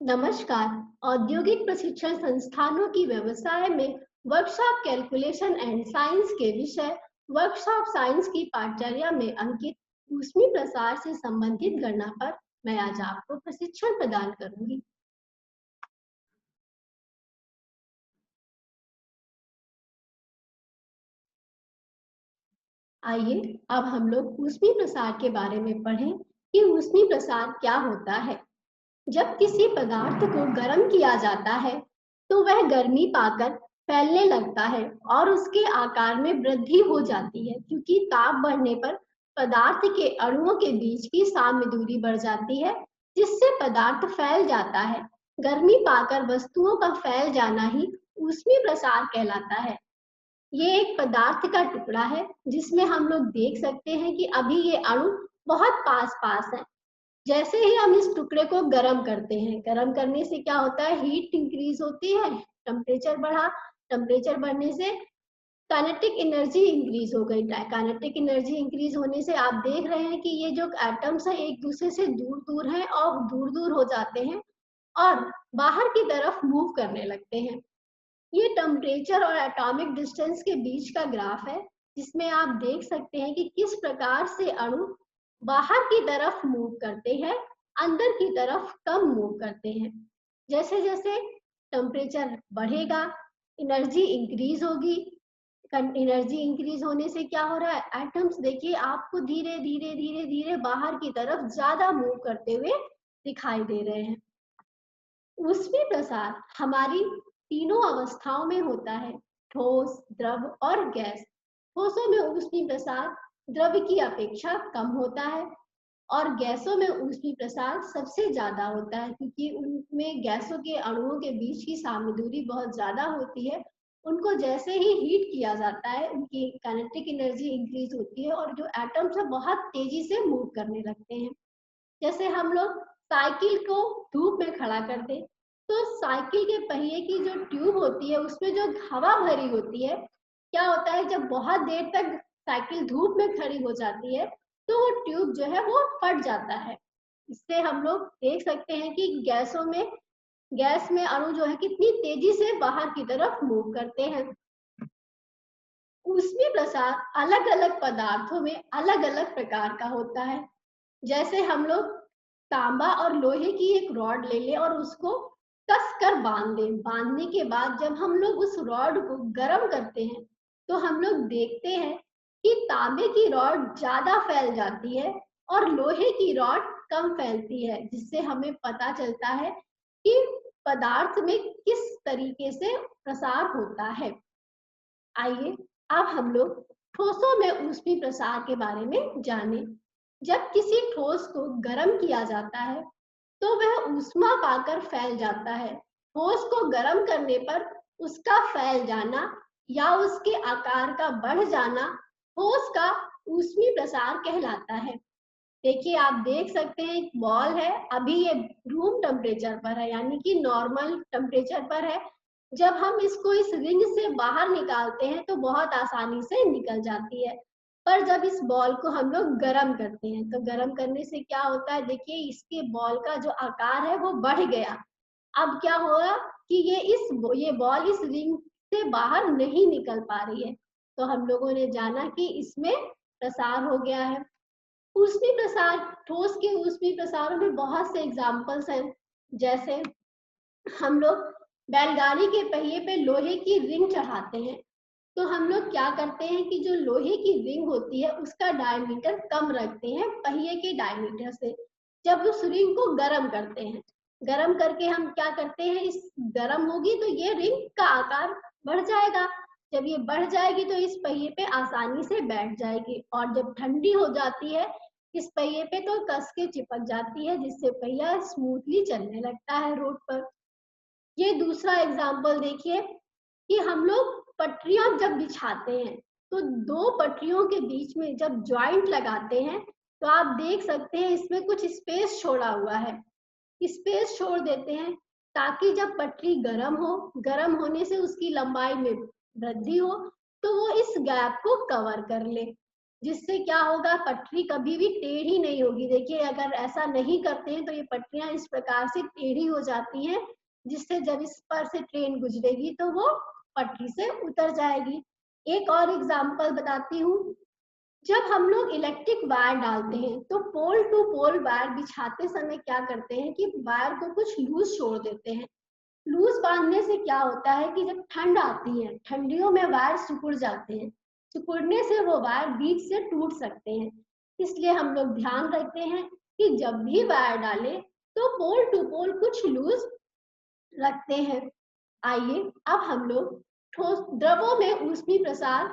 नमस्कार। औद्योगिक प्रशिक्षण संस्थानों की व्यवसाय में वर्कशॉप कैलकुलेशन एंड साइंस के विषय वर्कशॉप साइंस की पाठचर्या में अंकित ऊष्मी प्रसार से संबंधित गणना पर मैं आज आपको प्रशिक्षण प्रदान करूंगी। आइए अब हम लोग ऊष्मी प्रसार के बारे में पढ़ें कि ऊष्मी प्रसार क्या होता है। जब किसी पदार्थ को गर्म किया जाता है तो वह गर्मी पाकर फैलने लगता है और उसके आकार में वृद्धि हो जाती है, क्योंकि ताप बढ़ने पर पदार्थ के अणुओं के बीच की साम्य दूरी बढ़ जाती है, जिससे पदार्थ फैल जाता है। गर्मी पाकर वस्तुओं का फैल जाना ही ऊष्मी प्रसार कहलाता है। ये एक पदार्थ का टुकड़ा है जिसमें हम लोग देख सकते हैं कि अभी ये अणु बहुत पास पास है। जैसे ही हम इस टुकड़े को गर्म करते हैं, गर्म करने से क्या होता है, हीट इंक्रीज होती है, टेम्परेचर बढ़ा, टेम्परेचर बढ़ने से काइनेटिक एनर्जी इंक्रीज हो गई। काइनेटिक एनर्जी इंक्रीज होने से आप देख रहे हैं कि ये जो एटम्स है एक दूसरे से दूर दूर हैं और दूर दूर हो जाते हैं और बाहर की तरफ मूव करने लगते हैं। ये टेम्परेचर और एटॉमिक डिस्टेंस के बीच का ग्राफ है, जिसमें आप देख सकते हैं कि किस प्रकार से अणु बाहर की तरफ मूव करते हैं, अंदर की तरफ कम मूव करते हैं। जैसे जैसे टेम्परेचर बढ़ेगा, एनर्जी इंक्रीज होगी। एनर्जी इंक्रीज होने से क्या हो रहा है, एटम्स देखिए आपको धीरे धीरे धीरे धीरे बाहर की तरफ ज्यादा मूव करते हुए दिखाई दे रहे हैं। ऊष्मी प्रसार हमारी तीनों अवस्थाओं में होता है, ठोस, द्रव और गैस। ठोसों में ऊष्मी प्रसार द्रव की अपेक्षा कम होता है और गैसों में ऊष्मी प्रसार सबसे ज्यादा होता है, क्योंकि उनमें गैसों के अणुओं के बीच की साम्य दूरी बहुत ज्यादा होती है। उनको जैसे ही हीट किया जाता है उनकी काइनेटिक एनर्जी इंक्रीज होती है और जो एटम्स है बहुत तेजी से मूव करने लगते हैं। जैसे हम लोग साइकिल को धूप में खड़ा कर दें तो साइकिल के पहिए की जो ट्यूब होती है उसमें जो हवा भरी होती है, क्या होता है जब बहुत देर तक साइकिल धूप में खड़ी हो जाती है तो वो ट्यूब जो है वो फट जाता है। इससे हम लोग देख सकते हैं कि गैस में अणु जो है कितनी तेजी से बाहर की तरफ मूव करते हैं। ऊष्मीय प्रसार अलग अलग पदार्थों में अलग अलग प्रकार का होता है। जैसे हम लोग तांबा और लोहे की एक रॉड ले लें और उसको कस कर बांध दें। बांधने के बाद जब हम लोग उस रॉड को गर्म करते हैं तो हम लोग देखते हैं कि तांबे की रॉड ज्यादा फैल जाती है और लोहे की रॉड कम फैलती है, जिससे हमें पता चलता है कि पदार्थ में किस तरीके से प्रसार होता है। आइए अब हम लोग ठोसों में ऊष्मीय प्रसार के बारे में जानें। जब किसी ठोस को गर्म किया जाता है तो वह ऊष्मा पाकर फैल जाता है। ठोस को गर्म करने पर उसका फैल जाना या उसके आकार का बढ़ जाना ठोस का ऊष्मीय प्रसार कहलाता है। देखिए आप देख सकते हैं एक बॉल है, अभी ये रूम टेम्परेचर पर है, यानी कि नॉर्मल टेम्परेचर पर है। जब हम इसको इस रिंग से बाहर निकालते हैं तो बहुत आसानी से निकल जाती है। पर जब इस बॉल को हम लोग गर्म करते हैं तो गर्म करने से क्या होता है, देखिए इसके बॉल का जो आकार है वो बढ़ गया। अब क्या होगा कि ये बॉल इस रिंग से बाहर नहीं निकल पा रही है। तो हम लोगों ने जाना कि इसमें प्रसार हो गया है। ऊष्मीय प्रसार, ठोस के ऊष्मीय प्रसारों में बहुत से एग्जाम्पल्स हैं। जैसे हम लोग बैलगाड़ी के पहिए पे लोहे की रिंग चढ़ाते हैं तो हम लोग क्या करते हैं कि जो लोहे की रिंग होती है उसका डायमीटर कम रखते हैं पहिए के डायमीटर से। जब उस रिंग को गर्म करते हैं, गर्म करके हम क्या करते हैं, इस गर्म होगी तो ये रिंग का आकार बढ़ जाएगा। जब ये बढ़ जाएगी तो इस पहिए पे आसानी से बैठ जाएगी और जब ठंडी हो जाती है इस पहिए पे तो कस के चिपक जाती है, जिससे पहिया स्मूथली चलने लगता है रोड पर। ये दूसरा एग्जाम्पल देखिए कि हम लोग पटरियां जब बिछाते हैं तो दो पटरियों के बीच में जब ज्वाइंट लगाते हैं तो आप देख सकते हैं इसमें कुछ स्पेस छोड़ा हुआ है। स्पेस छोड़ देते हैं ताकि जब पटरी गर्म हो, गर्म होने से उसकी लंबाई में वृद्धि हो तो वो इस गैप को कवर कर ले। जिससे क्या होगा, पटरी कभी भी टेढ़ी नहीं होगी। देखिए अगर ऐसा नहीं करते हैं तो ये पटरियां इस प्रकार से टेढ़ी हो जाती हैं, जिससे जब इस पर से ट्रेन गुजरेगी तो वो पटरी से उतर जाएगी। एक और एग्जांपल बताती हूँ। जब हम लोग इलेक्ट्रिक वायर डालते हैं तो पोल टू पोल वायर बिछाते समय क्या करते हैं कि वायर को कुछ लूज छोड़ देते हैं। लूज बांधने से क्या होता है कि जब ठंड आती है, ठंडियों में वायर सिकुड़ जाते हैं, सिकुड़ने से वो वायर बीच से टूट सकते हैं। इसलिए हम लोग ध्यान रखते हैं कि जब भी वायर डालें तो पोल टू पोल कुछ लूज रखते हैं। आइए अब हम लोग ठोस द्रवों में ऊष्मीय प्रसार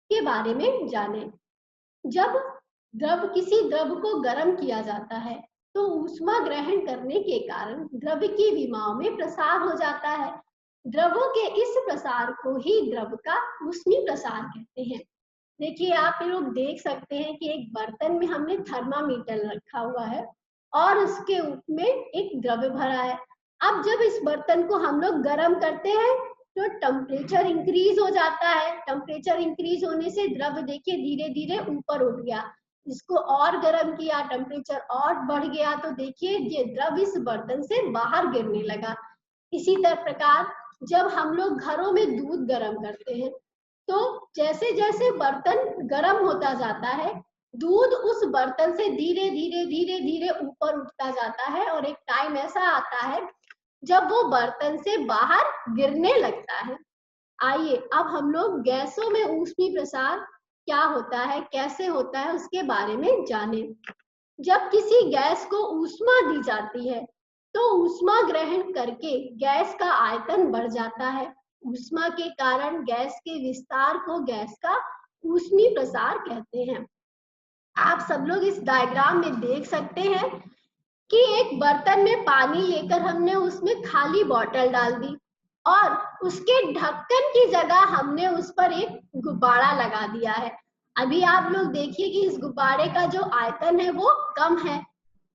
के बारे में जानें। जब किसी द्रव को गर्म किया जाता है तो ऊष्मा ग्रहण करने के कारण द्रव की विमाओं में प्रसार हो जाता है। द्रवों के इस प्रसार को ही द्रव का ऊष्मीय प्रसार कहते हैं। देखिए आप लोग देख सकते हैं कि एक बर्तन में हमने थर्मामीटर रखा हुआ है और उसके में एक द्रव भरा है। अब जब इस बर्तन को हम लोग गर्म करते हैं तो टेम्परेचर इंक्रीज हो जाता है। टेम्परेचर इंक्रीज होने से द्रव देखिए धीरे धीरे ऊपर उठ गया। इसको और गर्म किया, टेम्परेचर और बढ़ गया तो देखिए ये द्रव इस बर्तन से बाहर गिरने लगा। इसी तरह प्रकार जब हम लोग घरों में दूध गर्म करते हैं तो जैसे जैसे बर्तन गर्म होता जाता है, दूध उस बर्तन से धीरे धीरे धीरे धीरे ऊपर उठता जाता है और एक टाइम ऐसा आता है जब वो बर्तन से बाहर गिरने लगता है। आइए अब हम लोग गैसों में ऊष्मीय प्रसार क्या होता है, कैसे होता है उसके बारे में जानें। जब किसी गैस को ऊष्मा दी जाती है तो ऊष्मा ग्रहण करके गैस का आयतन बढ़ जाता है। ऊष्मा के कारण गैस के विस्तार को गैस का ऊष्मीय प्रसार कहते हैं। आप सब लोग इस डायग्राम में देख सकते हैं कि एक बर्तन में पानी लेकर हमने उसमें खाली बॉटल डाल दी और उसके ढक्कन की जगह हमने उस पर एक गुब्बारा लगा दिया है। अभी आप लोग देखिए कि इस गुब्बारे का जो आयतन है वो कम है।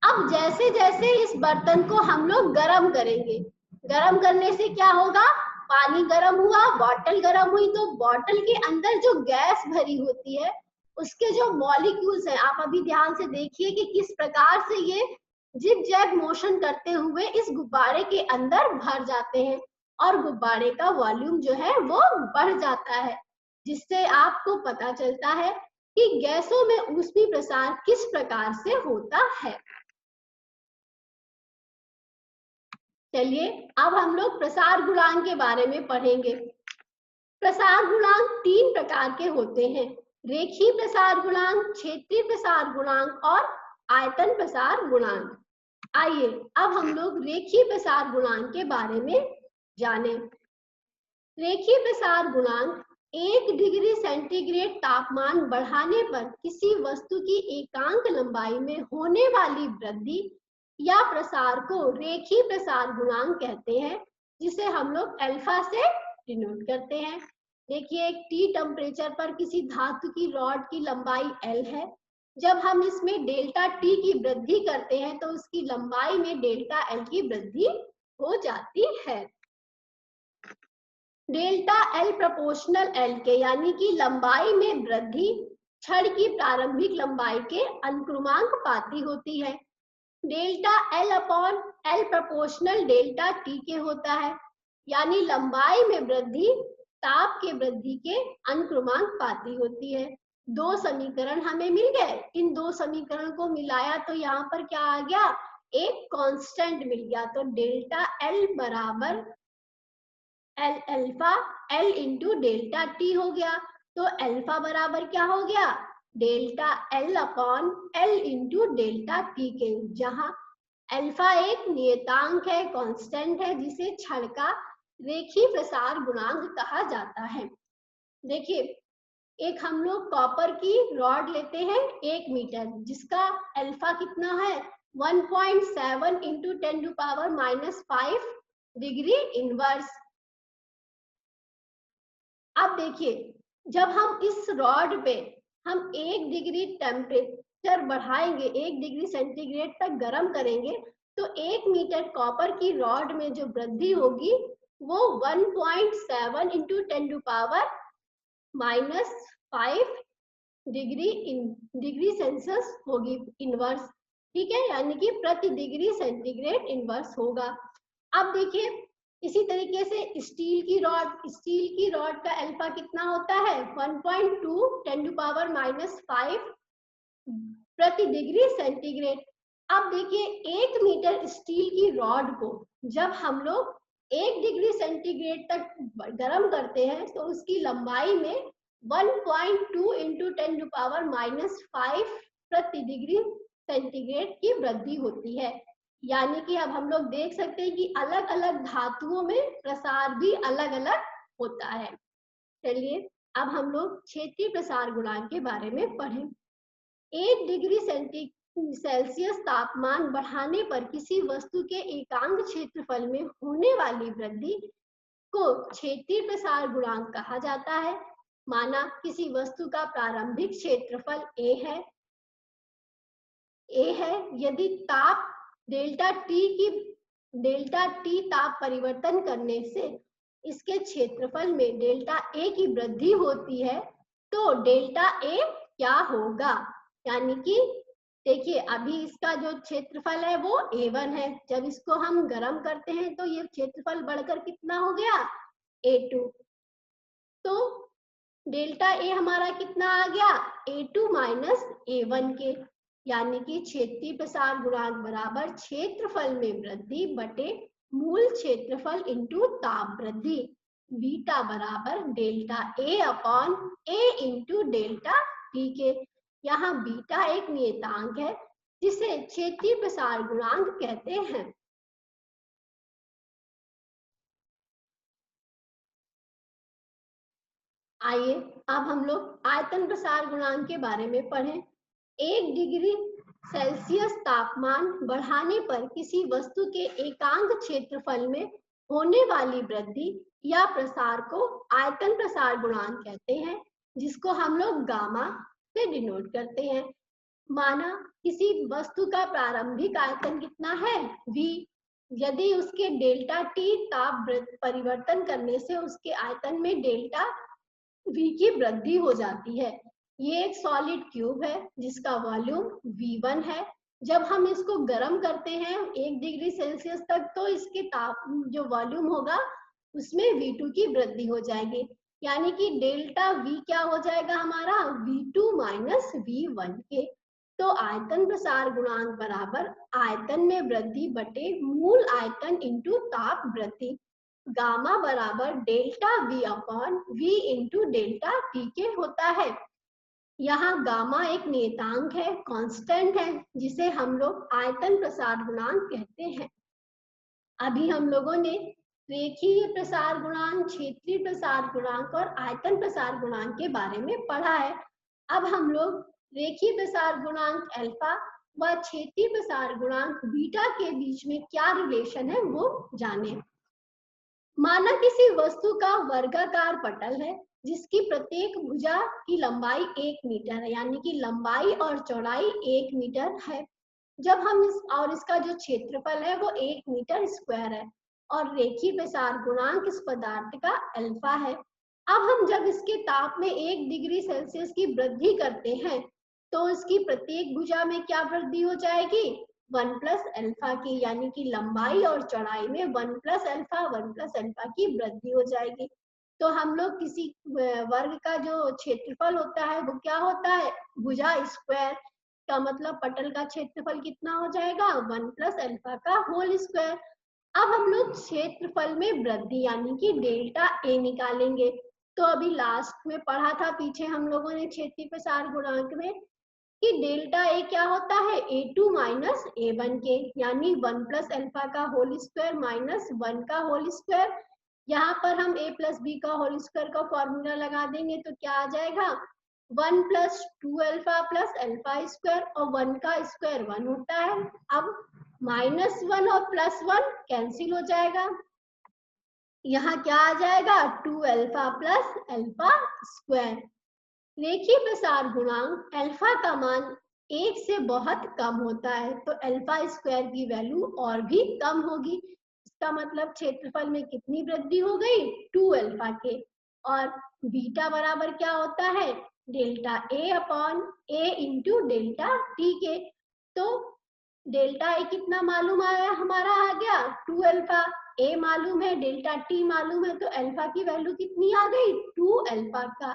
अब जैसे जैसे इस बर्तन को हम लोग गर्म करेंगे, गर्म करने से क्या होगा, पानी गर्म हुआ, बॉटल गर्म हुई तो बॉटल के अंदर जो गैस भरी होती है उसके जो मॉलिक्यूल्स हैं, आप अभी ध्यान से देखिए कि किस प्रकार से ये जिग जैग मोशन करते हुए इस गुब्बारे के अंदर भर जाते हैं और गुब्बारे का वॉल्यूम जो है वो बढ़ जाता है, जिससे आपको पता चलता है कि गैसों में ऊष्मीय प्रसार किस प्रकार से होता है। चलिए अब हम लोग प्रसार गुणांक के बारे में पढ़ेंगे। प्रसार गुणांक 3 प्रकार के होते हैं, रेखीय प्रसार गुणांक, क्षेत्रीय प्रसार गुणांक और आयतन प्रसार गुणांक। आइए अब हम लोग रेखीय प्रसार गुणांक के बारे में जानें। रेखीय प्रसार गुणांक 1 डिग्री सेंटीग्रेड तापमान बढ़ाने पर किसी वस्तु की एकांक लंबाई में होने वाली वृद्धि या प्रसार को रेखीय प्रसार गुणांक कहते हैं, जिसे हम लोग अल्फा से डिनोट करते हैं। देखिए एक T टेम्परेचर पर किसी धातु की रॉड की लंबाई L है। जब हम इसमें डेल्टा T की वृद्धि करते हैं तो उसकी लंबाई में डेल्टा L की वृद्धि हो जाती है। डेल्टा L प्रोपोर्शनल L के यानी कि लंबाई में वृद्धि छड़ की प्रारंभिक लंबाई के अनुक्रमानुपाती होती है। Delta L upon L proportional delta T के होता है, यानी लंबाई में वृद्धि ताप के वृद्धि के अनुक्रमानुपाती होती है। दो समीकरण हमें मिल गए, इन दो समीकरण को मिलाया तो यहाँ पर क्या आ गया, एक कांस्टेंट मिल गया। तो डेल्टा L बराबर L alpha L into delta T हो गया। तो अल्फा बराबर क्या हो गया, delta L upon L into delta T के, जहां अल्फा एक नियतांक है, कांस्टेंट है, जिसे छड़ का रेखीय प्रसार गुणांक कहा जाता है। देखिए एक हम लोग कॉपर की रॉड लेते हैं 1 मीटर, जिसका अल्फा कितना है 1.7 इंटू 10⁻⁻5 डिग्री इनवर्स। अब देखिए जब हम इस रॉड पे हम 1 डिग्री टेम्परेचर बढ़ाएंगे, 1 डिग्री सेंटीग्रेड तक गर्म करेंगे, तो 1 मीटर कॉपर की रॉड में जो वृद्धि होगी वो 1.7 इंटू 10⁻⁻5 डिग्री सेल्सियस होगी इनवर्स, ठीक है, यानी कि प्रति डिग्री सेंटीग्रेड इनवर्स होगा। अब देखिए इसी तरीके से स्टील की रॉड का अल्फा कितना होता है 1.2 10⁻⁵ प्रति डिग्री सेंटीग्रेड। अब देखिए 1 मीटर स्टील की रॉड को जब हम लोग 1 डिग्री सेंटीग्रेड तक गर्म करते हैं तो उसकी लंबाई में 1.2 इंटू 10⁻⁵ प्रति डिग्री सेंटीग्रेड की वृद्धि होती है। यानी कि अब हम लोग देख सकते हैं कि अलग अलग धातुओं में प्रसार भी अलग अलग होता है। चलिए अब हम लोग क्षेत्रीय प्रसार गुणांक के बारे में पढ़ें। 1 डिग्री सेल्सियस तापमान बढ़ाने पर किसी वस्तु के एकांक क्षेत्रफल में होने वाली वृद्धि को क्षेत्रीय प्रसार गुणांक कहा जाता है। माना किसी वस्तु का प्रारंभिक क्षेत्रफल A है, यदि ताप डेल्टा टी ताप परिवर्तन करने से इसके क्षेत्रफल में डेल्टा A की वृद्धि होती है तो डेल्टा A क्या होगा। यानी कि देखिए अभी इसका जो क्षेत्रफल है वो A1 है, जब इसको हम गर्म करते हैं तो ये क्षेत्रफल बढ़कर कितना हो गया A2, तो डेल्टा A हमारा कितना आ गया A2 माइनस A1 के, यानी कि क्षेत्रीय प्रसार गुणांक बराबर क्षेत्रफल में वृद्धि बटे मूल क्षेत्रफल इंटू ताप वृद्धि, बीटा बराबर delta A upon A into delta T के। यहाँ बीटा एक नियतांक है जिसे क्षेत्रीय प्रसार गुणांक कहते हैं। आइए अब हम लोग आयतन प्रसार गुणांक के बारे में पढ़ें। 1 डिग्री सेल्सियस तापमान बढ़ाने पर किसी वस्तु के एकांक क्षेत्रफल में होने वाली वृद्धि या प्रसार को आयतन प्रसार गुणांक कहते हैं, जिसको हम लोग गामा से डिनोट करते हैं। माना किसी वस्तु का प्रारंभिक आयतन कितना है V, यदि उसके डेल्टा टी ताप परिवर्तन करने से उसके आयतन में डेल्टा V की वृद्धि हो जाती है। ये एक सॉलिड क्यूब है जिसका वॉल्यूम V1 है। जब हम इसको गर्म करते हैं 1 डिग्री सेल्सियस तक तो इसके ताप जो वॉल्यूम होगा उसमें V2 की वृद्धि हो जाएगी, यानी कि डेल्टा V क्या हो जाएगा हमारा V2 माइनस V1 के। तो आयतन प्रसार गुणांक बराबर आयतन में वृद्धि बटे मूल आयतन इंटू ताप वृद्धि, गामा बराबर delta V upon V into delta T के होता है। यहाँ गामा एक नियतांक है, कांस्टेंट है, जिसे हम लोग आयतन प्रसार गुणांक कहते हैं। अभी हम लोगों ने रेखीय प्रसार गुणांक, क्षेत्रीय प्रसार गुणांक और आयतन प्रसार गुणांक के बारे में पढ़ा है। अब हम लोग रेखीय प्रसार गुणांक अल्फा व क्षेत्रीय प्रसार गुणांक बीटा के बीच में क्या रिलेशन है वो जाने। माना किसी वस्तु का वर्गाकार पटल है जिसकी प्रत्येक भुजा की लंबाई 1 मीटर है, यानी कि लंबाई और चौड़ाई 1 मीटर है। जब हम इसका जो क्षेत्रफल है वो 1 मीटर स्क्वायर है और रेखीय प्रसार गुणांक इस पदार्थ का अल्फा है। अब हम जब इसके ताप में 1 डिग्री सेल्सियस की वृद्धि करते हैं तो इसकी प्रत्येक भुजा में क्या वृद्धि हो जाएगी 1 प्लस अल्फा की, यानी कि लंबाई और चौड़ाई में 1 प्लस अल्फा की वृद्धि हो जाएगी। तो हम लोग किसी वर्ग का जो क्षेत्रफल होता है वो क्या होता है भुजा स्क्वायर, का मतलब पटल का क्षेत्रफल कितना हो जाएगा 1 प्लस अल्फा का होल स्क्वायर। अब हम लोग क्षेत्रफल में वृद्धि यानी कि डेल्टा ए निकालेंगे। तो अभी लास्ट में पढ़ा था पीछे हम लोगों ने क्षेत्रीय प्रसार गुणांक में कि डेल्टा ए क्या होता है A2 माइनस A1 के, यानी 1 प्लस अल्फा का होल स्क्वायर माइनस 1 का होल स्क्वायर। यहाँ पर हम A प्लस बी का होल स्क्वायर का फॉर्मूला लगा देंगे तो क्या आ जाएगा 1 plus 2 alpha plus alpha square, और 1 का स्क्वायर 1 होता है। अब -1 और +1 कैंसिल हो जाएगा, यहाँ क्या आ जाएगा 2 अल्फा प्लस अल्फा स्क्वायर। रेखीय प्रसार गुणांक अल्फा का मान 1 से बहुत कम होता है तो अल्फा स्क्वायर की वैल्यू और भी कम होगी। इसका मतलब क्षेत्रफल में कितनी वृद्धि हो गई 2 अल्फा के। और बीटा बराबर क्या होता है delta A upon A into delta T के। तो डेल्टा ए कितना मालूम आया, हमारा आ गया 2 अल्फा, ए मालूम है, डेल्टा टी मालूम है, तो अल्फा की वैल्यू कितनी आ गई 2 अल्फा का।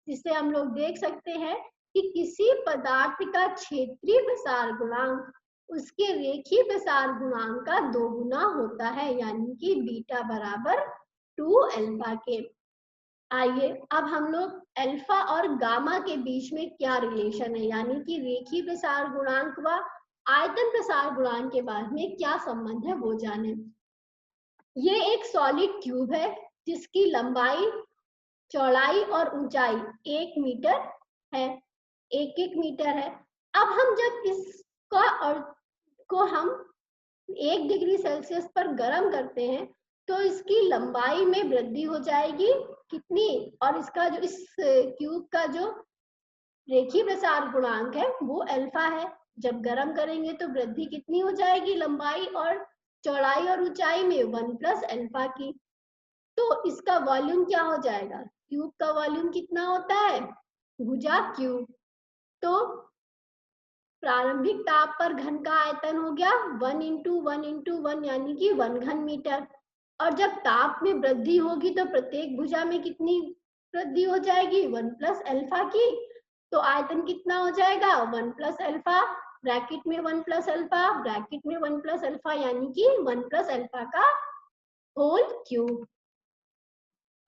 जिससे हम लोग देख सकते हैं कि किसी पदार्थ का क्षेत्रीय प्रसार गुणांक उसके रेखीय प्रसार गुणांक का 2 गुना होता है, यानी कि बीटा बराबर 2 अल्फा के। आइए अब हम लोग अल्फा और गामा के बीच में क्या रिलेशन है, यानी कि रेखीय प्रसार गुणांक व आयतन प्रसार गुणांक के बाद में क्या संबंध है वो जाने। ये एक सॉलिड क्यूब है जिसकी लंबाई, चौड़ाई और ऊंचाई 1 मीटर है, 1 मीटर है। अब हम जब इसका और को हम 1 डिग्री सेल्सियस पर गर्म करते हैं तो इसकी लंबाई में वृद्धि हो जाएगी कितनी, और इसका जो इस क्यूब का जो रेखीय प्रसार गुणांक है वो अल्फा है। जब गर्म करेंगे तो वृद्धि कितनी हो जाएगी लंबाई और चौड़ाई और ऊंचाई में 1 प्लस अल्फा की। तो इसका वॉल्यूम क्या हो जाएगा, क्यूब का वॉल्यूम कितना होता है भुजा क्यूब। तो प्रारंभिक ताप पर घन का आयतन हो गया 1 इंटू 1 इंटू 1 यानी कि 1 घन मीटर। और जब ताप में वृद्धि होगी तो प्रत्येक भुजा में कितनी वृद्धि हो जाएगी 1 प्लस अल्फा की। तो आयतन कितना हो जाएगा 1 प्लस अल्फा, ब्रैकेट में 1 प्लस अल्फा, ब्रैकेट में 1 प्लस अल्फा, यानी कि 1 प्लस अल्फा का होल क्यूब।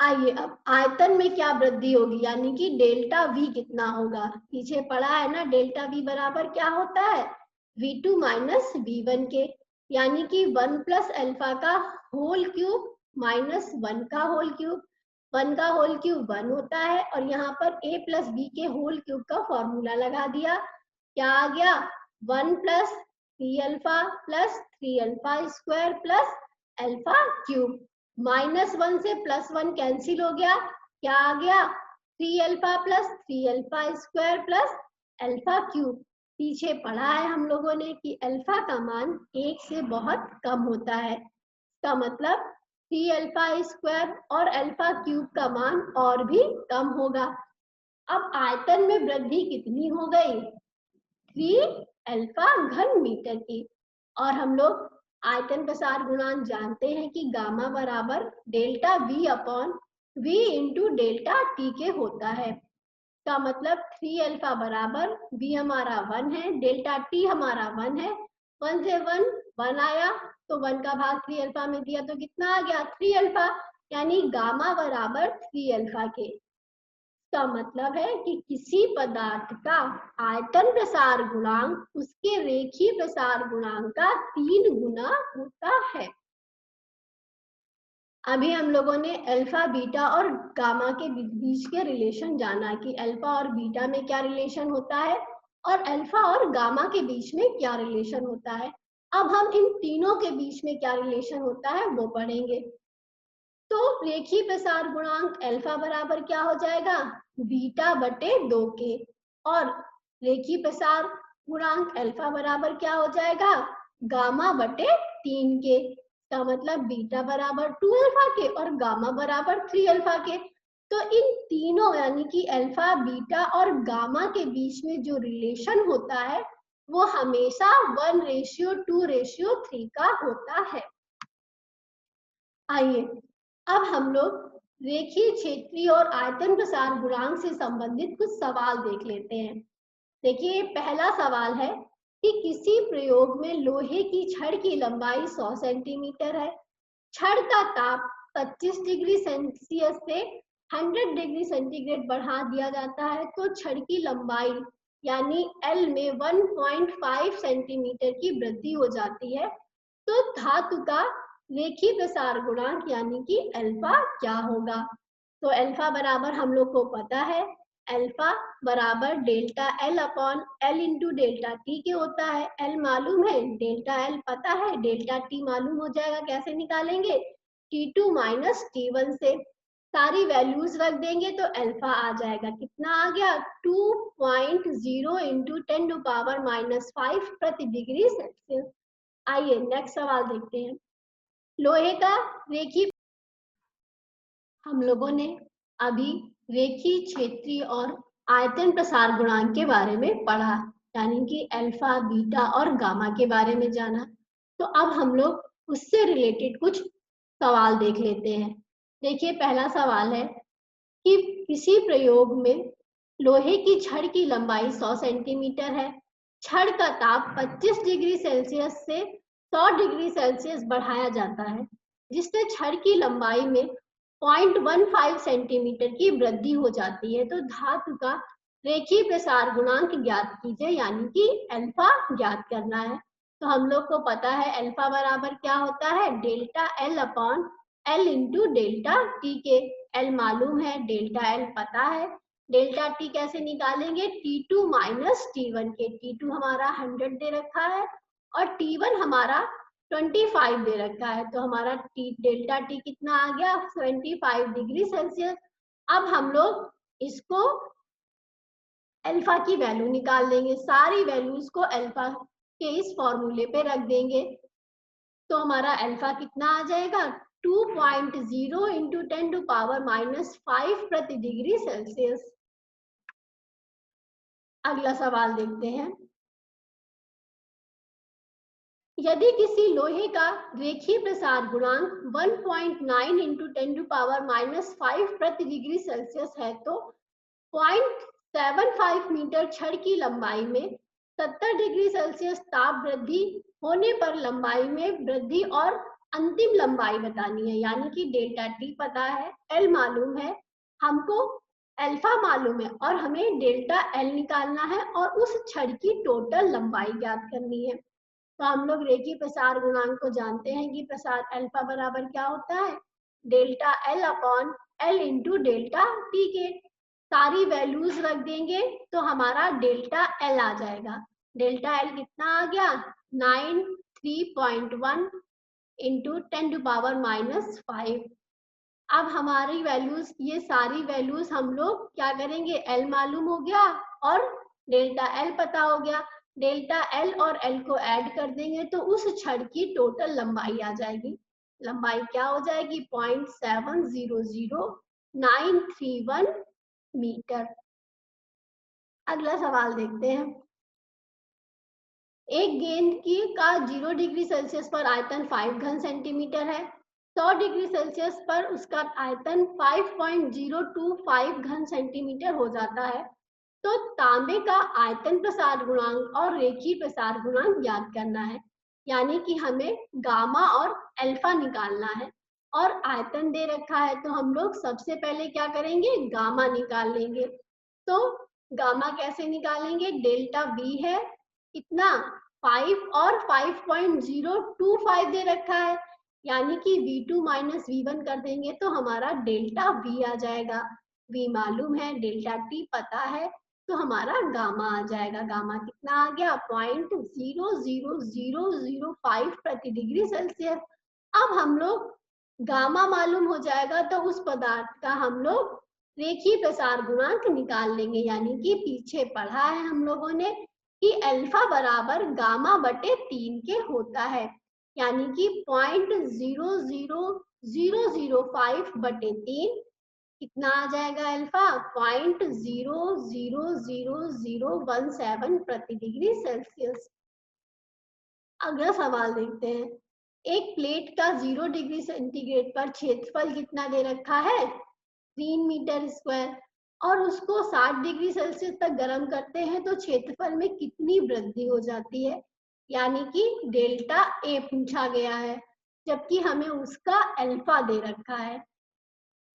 आइए अब आयतन में क्या वृद्धि होगी, यानी कि डेल्टा वी कितना होगा। पीछे पढ़ा है ना डेल्टा वी बराबर क्या होता है v2 माइनस v1 के, यानी कि 1 प्लस अल्फा का होल क्यूब माइनस 1 का होल क्यूब। 1 का होल क्यूब 1 होता है और यहाँ पर a प्लस b के होल क्यूब का फॉर्मूला लगा दिया। क्या आ गया 1 plus 3 alpha plus 3 alpha square plus alpha cube. -1 से +1 कैंसिल हो गया, क्या आ गया 3 alpha plus 3 alpha square plus alpha cube. पीछे पढ़ा है हम लोगों ने कि अल्फा का मान 1 से बहुत कम होता है, इसका मतलब 3 अल्फा स्क्वायर और अल्फा क्यूब का मान और भी कम होगा। अब आयतन में वृद्धि कितनी हो गई 3 अल्फा घन मीटर की। और हम लोग आयतन प्रसार गुणांक जानते हैं कि गामा बराबर delta V upon V into delta T के होता है। का मतलब 3 अल्फा बराबर वी हमारा 1 है, डेल्टा टी हमारा 1 है, 1 से 1 आया तो 1 का भाग 3 अल्फा में दिया तो कितना आ गया 3 अल्फा, यानी गामा बराबर 3 अल्फा के। का मतलब है कि किसी पदार्थ का आयतन प्रसार गुणांक उसके रेखीय प्रसार गुणांक का 3 गुना होता है। अभी हम लोगों ने अल्फा बीटा और गामा के बीच के रिलेशन जाना कि अल्फा और बीटा में क्या रिलेशन होता है और अल्फा और गामा के बीच में क्या रिलेशन होता है। अब हम इन तीनों के बीच में क्या रिलेशन होता है वो पढ़ेंगे। तो रेखीय प्रसार गुणांक अल्फा बराबर क्या हो जाएगा बीटा बटे 2 के, और रेखीय प्रसार गुणांक अल्फा बराबर क्या हो जाएगा गामा बटे 3 के। का मतलब बीटा बराबर 2 अल्फा के और गामा बराबर 3 अल्फा के। तो इन तीनों यानी कि अल्फा बीटा और गामा के बीच में जो रिलेशन होता है वो हमेशा 1:2:3 का होता है। आइए अब हम लोग रेखीय क्षेत्रीय और आयतन प्रसार गुणांक से संबंधित कुछ सवाल देख लेते हैं। देखिए पहला सवाल है कि किसी प्रयोग में लोहे की छड़ की लंबाई 100 सेंटीमीटर है, छड़ का ताप 25 डिग्री सेल्सियस से 100 डिग्री सेंटीग्रेड बढ़ा दिया जाता है तो छड़ की लंबाई यानी L में 1.5 सेंटीमीटर की वृद्धि हो जाती है। तो धातु का रेखीय प्रसार गुणांक यानी कि अल्फा क्या होगा। तो अल्फा बराबर हम लोग को पता है अल्फा बराबर delta L upon L into delta T के होता है। एल मालूम है, डेल्टा एल पता है, डेल्टा टी मालूम हो जाएगा, कैसे निकालेंगे T2 माइनस T1 से सारी वैल्यूज रख देंगे तो अल्फा आ जाएगा, कितना आ गया 2.0 इंटू 10⁻⁻5 प्रति डिग्री सेल्सियस। आइए नेक्स्ट सवाल देखते हैं। लोहे का रेखीय, हम लोगों ने अभी रेखीय क्षेत्रीय और आयतन प्रसार गुणांक के बारे में पढ़ा, यानी कि अल्फा, बीटा और गामा के बारे में जाना। तो अब हम लोग उससे रिलेटेड कुछ सवाल देख लेते हैं। देखिए, पहला सवाल है कि किसी प्रयोग में लोहे की छड़ की लंबाई 100 सेंटीमीटर है। छड़ का ताप 25 डिग्री सेल्सियस से 100 डिग्री सेल्सियस बढ़ाया जाता है, जिससे छड़ की लंबाई में 0.15 सेंटीमीटर की वृद्धि हो जाती है। तो धातु का रेखीय प्रसार गुणांक ज्ञात कीजिए, यानी कि अल्फा ज्ञात करना है। तो हम लोग को पता है अल्फा बराबर क्या होता है, delta L upon L into delta T के। एल मालूम है, डेल्टा एल पता है। डेल्टा टी कैसे निकालेंगे, T2 माइनस T1 के। T2 हमारा 100 दे रखा है और T1 हमारा 25 दे रखा है। तो हमारा डेल्टा टी कितना आ गया, 25 डिग्री सेल्सियस। अब हम लोग इसको अल्फा की वैल्यू निकाल लेंगे, सारी वैल्यूज को अल्फा के इस फॉर्मूले पे रख देंगे। तो हमारा अल्फा कितना आ जाएगा, 2.0 इंटू 10⁻⁻5 प्रति डिग्री सेल्सियस। अगला सवाल देखते हैं। यदि किसी लोहे का रेखीय प्रसार गुणांक 1.9 इंटू 10⁻⁻5 प्रति डिग्री सेल्सियस है, तो 0.75 मीटर छड़ की लंबाई में 70 डिग्री सेल्सियस ताप वृद्धि होने पर लंबाई में वृद्धि और अंतिम लंबाई बतानी है। यानी कि डेल्टा टी पता है, एल मालूम है, हमको अल्फा मालूम है और हमें डेल्टा एल निकालना है और उस छड़ की टोटल लंबाई ज्ञात करनी है। तो हम लोग रेखीय प्रसार गुणांक को जानते हैं कि प्रसार अल्फा बराबर क्या होता है, delta L upon L into delta T के। सारी वैल्यूज रख देंगे तो हमारा डेल्टा एल आ जाएगा। डेल्टा एल कितना आ गया, 93.1 इंटू 10⁻⁻5। अब हमारी वैल्यूज, ये सारी वैल्यूज हम लोग क्या करेंगे, एल मालूम हो गया और डेल्टा एल पता हो गया। डेल्टा एल और एल को ऐड कर देंगे तो उस छड़ की टोटल लंबाई आ जाएगी। लंबाई क्या हो जाएगी, 0.700931 मीटर। अगला सवाल देखते हैं। एक गेंद की का 0 डिग्री सेल्सियस पर आयतन 5 घन सेंटीमीटर है। 100 डिग्री सेल्सियस पर उसका आयतन 5.025 घन सेंटीमीटर हो जाता है। तो तांबे का आयतन प्रसार गुणांक और रेखीय प्रसार गुणांक ज्ञात करना है। यानी कि हमें गामा और अल्फा निकालना है और आयतन दे रखा है, तो हम लोग सबसे पहले क्या करेंगे, गामा निकाल लेंगे। तो गामा कैसे निकालेंगे, डेल्टा V है कितना, 5 और 5.025 दे रखा है, यानी कि V2 माइनस V1 कर देंगे तो हमारा डेल्टा V आ जाएगा। V मालूम है, डेल्टा T पता है, तो हमारा गामा आ जाएगा। गामा कितना आ गया, 0.00005 प्रति डिग्री सेल्सियस। अब हम लोग गामा मालूम हो जाएगा तो उस पदार्थ का हम लोग रेखीय प्रसार गुणांक निकाल लेंगे। यानी कि पीछे पढ़ा है हम लोगों ने कि अल्फा बराबर गामा बटे 3 के होता है, यानी कि 0.00005 बटे 3 कितना आ जाएगा अल्फा, 0.00017 प्रति डिग्री सेल्सियस। अगला सवाल देखते हैं। एक प्लेट का 0 डिग्री सेंटीग्रेड पर क्षेत्रफल कितना दे रखा है, 3 मीटर स्क्वायर, और उसको 60 डिग्री सेल्सियस तक गर्म करते हैं तो क्षेत्रफल में कितनी वृद्धि हो जाती है। यानी कि डेल्टा ए पूछा गया है, जबकि हमें उसका अल्फा दे रखा है।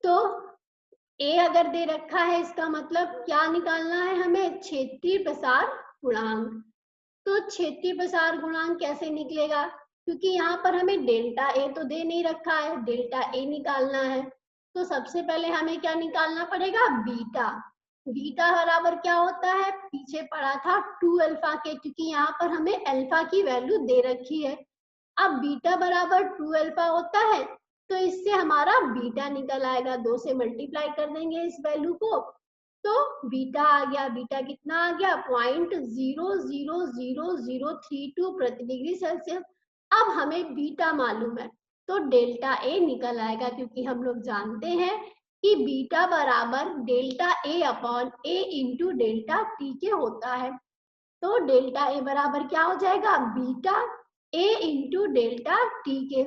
तो ए अगर दे रखा है, इसका मतलब क्या निकालना है हमें, क्षेत्रीय प्रसार गुणांक। तो क्षेत्रीय प्रसार गुणांक कैसे निकलेगा, क्योंकि यहाँ पर हमें डेल्टा ए तो दे नहीं रखा है, डेल्टा ए निकालना है। तो सबसे पहले हमें क्या निकालना पड़ेगा, बीटा। बीटा बराबर क्या होता है, पीछे पढ़ा था 2 अल्फा के, क्योंकि यहाँ पर हमें अल्फा की वैल्यू दे रखी है। अब बीटा बराबर 2 अल्फा होता है, तो इससे हमारा बीटा निकल आएगा, 2 से मल्टीप्लाई कर देंगे इस वैल्यू को, तो बीटा आ गया। बीटा कितना आ गया, 0.00032 प्रति डिग्री सेल्सियस। अब हमें बीटा मालूम है तो डेल्टा ए निकल आएगा, क्योंकि हम लोग जानते हैं कि बीटा बराबर delta A upon A into delta T के होता है। तो डेल्टा ए बराबर क्या हो जाएगा, beta A into delta T के।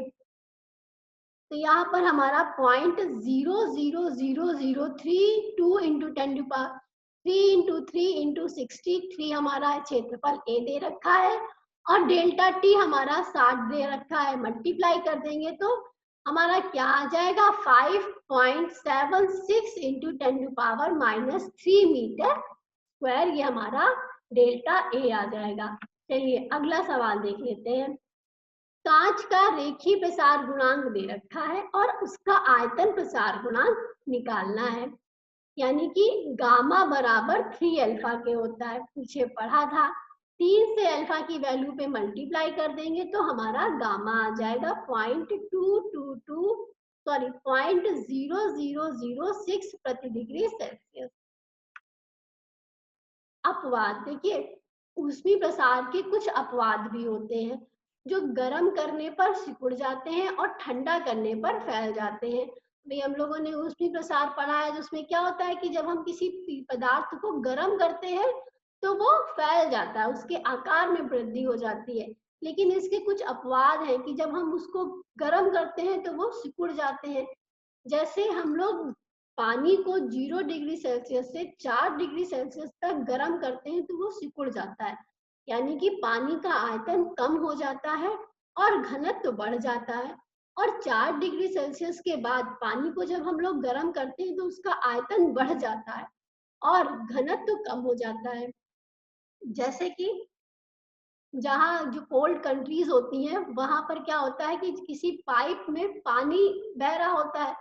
तो यहाँ पर हमारा 0.00032 into 10 to power 3 into 3 into 63 हमारा क्षेत्रफल ए दे रखा है और डेल्टा टी हमारा 60 दे रखा है। मल्टीप्लाई कर देंगे तो हमारा क्या आ जाएगा, 5.76 into 10 to power -3 metre square, ये हमारा डेल्टा ए आ जाएगा। चलिए अगला सवाल देख लेते हैं। कांच का रेखीय प्रसार गुणांक दे रखा है और उसका आयतन प्रसार गुणांक निकालना है, यानी कि गामा बराबर 3 अल्फा के होता है। पीछे पढ़ा था 3 से अल्फा की वैल्यू पे मल्टीप्लाई कर देंगे तो हमारा गामा आ जाएगा 0.0006 प्रति डिग्री सेल्सियस। अपवाद देखिए, ऊष्मीय प्रसार के कुछ अपवाद भी होते हैं जो गर्म करने पर सिकुड़ जाते हैं और ठंडा करने पर फैल जाते हैं। भाई हम लोगों ने ऊष्मीय प्रसार पढ़ा है, जिसमें क्या होता है कि जब हम किसी पदार्थ को गर्म करते हैं तो वो फैल जाता है, उसके आकार में वृद्धि हो जाती है। लेकिन इसके कुछ अपवाद हैं कि जब हम उसको गर्म करते हैं तो वो सिकुड़ जाते हैं। जैसे हम लोग पानी को 0 डिग्री सेल्सियस से 4 डिग्री सेल्सियस तक गर्म करते हैं तो वो सिकुड़ जाता है, यानी कि पानी का आयतन कम हो जाता है और घनत्व बढ़ जाता है। और 4 डिग्री सेल्सियस के बाद पानी को जब हम लोग गर्म करते हैं तो उसका आयतन बढ़ जाता है और घनत्व कम हो जाता है। जैसे कि जहाँ जो कोल्ड कंट्रीज होती हैं वहां पर क्या होता है कि किसी पाइप में पानी बह रहा होता है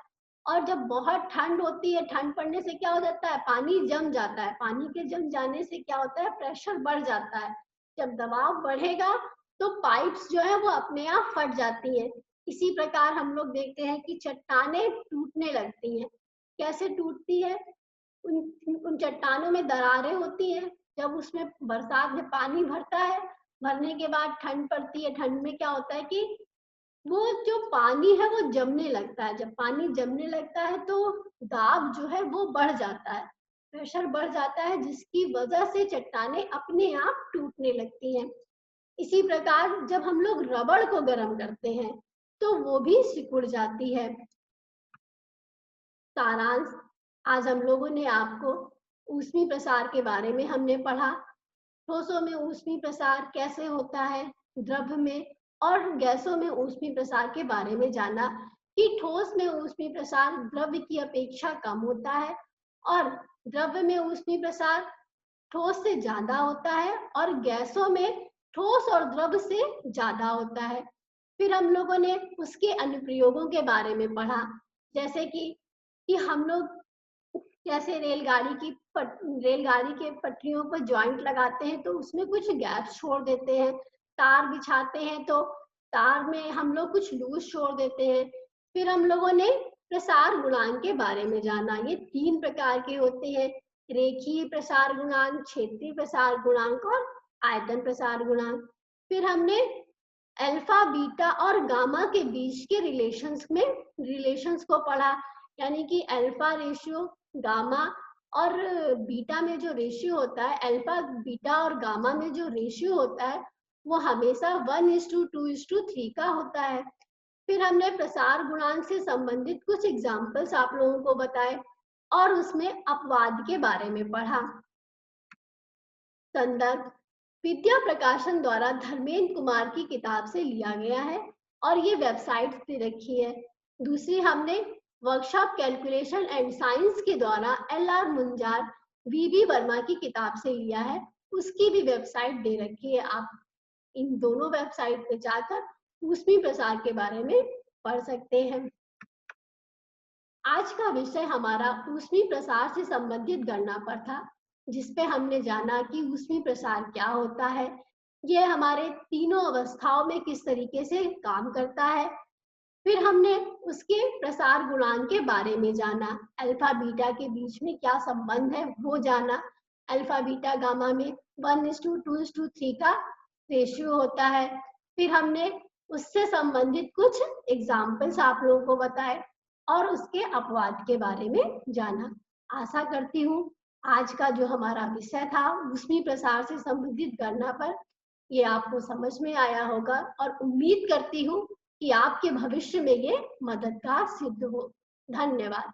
और जब बहुत ठंड होती है, ठंड पड़ने से क्या हो जाता है, पानी जम जाता है। पानी के जम जाने से क्या होता है, प्रेशर बढ़ जाता है। जब दबाव बढ़ेगा तो पाइप्स जो है वो अपने आप फट जाती हैं। इसी प्रकार हम लोग देखते हैं कि चट्टानें टूटने लगती हैं। कैसे टूटती है, उन चट्टानों में दरारें होती हैं। जब उसमें बरसात में पानी भरता है, भरने के बाद ठंड पड़ती है, ठंड में क्या होता है कि वो जो पानी है वो जमने लगता है। जब पानी जमने लगता है तो दाब जो है वो बढ़ जाता है, प्रेशर बढ़ जाता है, जिसकी वजह से चट्टानें अपने आप टूटने लगती हैं। इसी प्रकार जब हम लोग रबड़ को गर्म करते हैं तो वो भी सिकुड़ जाती है। सारांश, आज हम लोगों ने आपको ऊष्मीय प्रसार के बारे में हमने पढ़ा। ठोसों में ऊष्मीय प्रसार कैसे होता है, द्रव में और गैसों में ऊष्मीय प्रसार के बारे में जाना कि ठोस में ऊष्मीय प्रसार द्रव की अपेक्षा कम होता है और द्रव में ऊष्मीय प्रसार ठोस से ज्यादा होता है और गैसों में ठोस और द्रव से ज्यादा होता है। फिर हम लोगों ने उसके अनुप्रयोगों के बारे में पढ़ा, जैसे कि हम लोग जैसे रेलगाड़ी के पटरियों पर जॉइंट लगाते हैं तो उसमें कुछ गैस छोड़ देते हैं। तार बिछाते हैं तो तार में हम लोग कुछ लूज छोड़ देते हैं। फिर हम लोगों ने प्रसार गुणांक के बारे में जाना। ये 3 प्रकार के होते हैं, रेखीय प्रसार गुणांक, क्षेत्रीय प्रसार गुणांक और आयतन प्रसार गुणांक। फिर हमने अल्फा, बीटा और गामा के बीच के रिलेशंस को पढ़ा, यानी कि अल्फा रेशियो, गामा और बीटा में जो रेशियो होता है, अल्फा, बीटा और गामा में जो रेशियो होता है वो हमेशा 1:2:3 का होता है। फिर हमने प्रसार गुणांक से संबंधित कुछ एग्जाम्पल्स आप लोगों को बताए और उसमें अपवाद के बारे में पढ़ा। संदर्भ विद्या प्रकाशन द्वारा धर्मेंद्र कुमार की किताब से लिया गया है और ये वेबसाइट दे रखी है। दूसरी हमने वर्कशॉप कैलकुलेशन एंड साइंस के द्वारा LR मुंजार, VB वर्मा की किताब से लिया है, उसकी भी वेबसाइट दे रखी है। आप इन दोनों वेबसाइट पे जाकर ऊष्मीय प्रसार के बारे में पढ़ सकते हैं। आज का विषय हमारा ऊष्मीय प्रसार से संबंधित गणना पर था, जिसपे हमने जाना कि ऊष्मीय प्रसार क्या होता है, यह हमारे तीनों अवस्थाओं में किस तरीके से काम करता है। फिर हमने उसके प्रसार गुणांक के बारे में जाना, अल्फा बीटा के बीच में क्या संबंध है वो जाना। अल्फा बीटा गामा में 1:2:3 का रेशियो होता है। फिर हमने उससे संबंधित कुछ एग्जाम्पल्स आप लोगों को बताए। और उसके अपवाद के बारे में जाना। आशा करती हूँ आज का जो हमारा विषय था ऊष्मी प्रसार से संबंधित गणना पर, ये आपको समझ में आया होगा और उम्मीद करती हूँ कि आपके भविष्य में ये मददगार सिद्ध हो। धन्यवाद।